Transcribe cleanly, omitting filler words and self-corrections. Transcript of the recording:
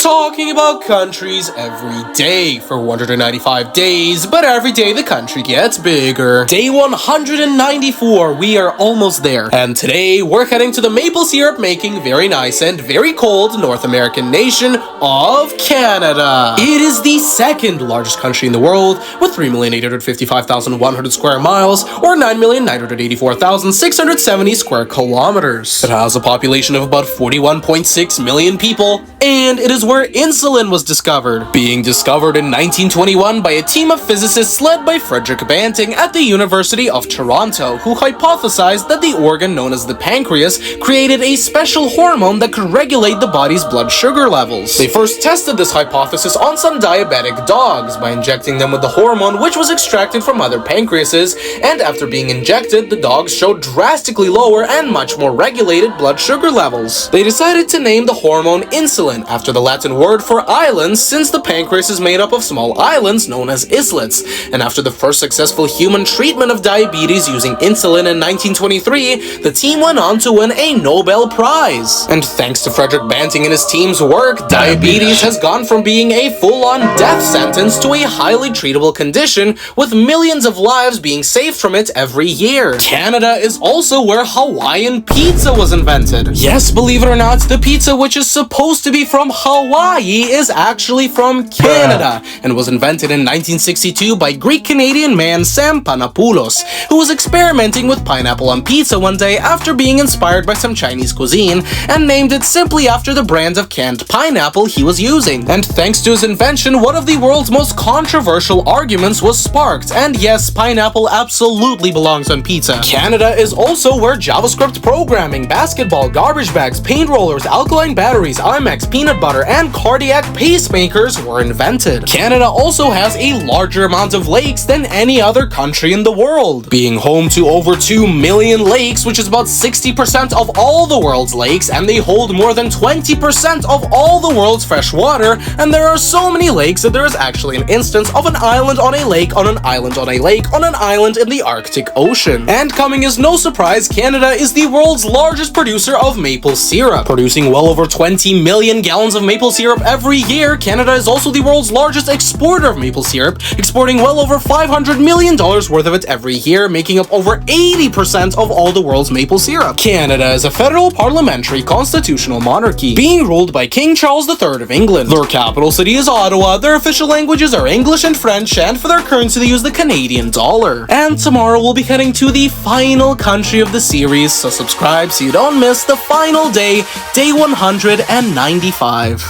talking about countries every day for 195 days, but every day the country gets bigger. Day 194, we are almost there. And today, we're heading to the maple syrup making very nice and very cold North American nation of Canada. It is the second largest country in the world with 3,855,100 square miles or 9,984,670 square kilometers. It has a population of about 41.6 million people, and it is where insulin was discovered, being discovered in 1921 by a team of physicists led by Frederick Banting at the University of Toronto, who hypothesized that the organ known as the pancreas created a special hormone that could regulate the body's blood sugar levels. They first tested this hypothesis on some diabetic dogs by injecting them with the hormone, which was extracted from other pancreases, and after being injected, the dogs showed drastically lower and much more regulated blood sugar levels. They decided to name the hormone insulin after the Latin word for islands, since the pancreas is made up of small islands known as islets. And after the first successful human treatment of diabetes using insulin in 1923, the team went on to win a Nobel Prize. And thanks to Frederick Banting and his team's work, diabetes has gone from being a full-on death sentence to a highly treatable condition, with millions of lives being saved from it every year. Canada is also where Hawaiian pizza was invented. Yes, believe it or not, the pizza which is supposed to be from Hawaii is actually from Canada and was invented in 1962 by Greek-Canadian man Sam Panopoulos, who was experimenting with pineapple on pizza one day after being inspired by some Chinese cuisine and named it simply after the brand of canned pineapple he was using. And thanks to his invention, one of the world's most controversial arguments was sparked, and yes, pineapple absolutely belongs on pizza. Canada is also where JavaScript programming, basketball, garbage bags, paint rollers, alkaline batteries, IMAX, peanut butter, and cardiac pacemakers were invented. Canada also has a larger amount of lakes than any other country in the world, being home to over 2 million lakes, which is about 60% of all the world's lakes, and they hold more than 20% of all the world's fresh water. And there are so many lakes that there is actually an instance of an island on a lake on an island on a lake on an island in the Arctic Ocean. And coming as no surprise, Canada is the world's largest producer of maple syrup, producing well over 20 million gallons of maple syrup every year. Canada is also the world's largest exporter of maple syrup, exporting well over $500 million worth of it every year, making up over 80% of all the world's maple syrup. Canada is a federal parliamentary constitutional monarchy, being ruled by King Charles III of England. Their capital city is Ottawa, their official languages are English and French, and for their currency they use the Canadian dollar. And tomorrow we'll be heading to the final country of the series, so subscribe so you don't miss the final day, day 195.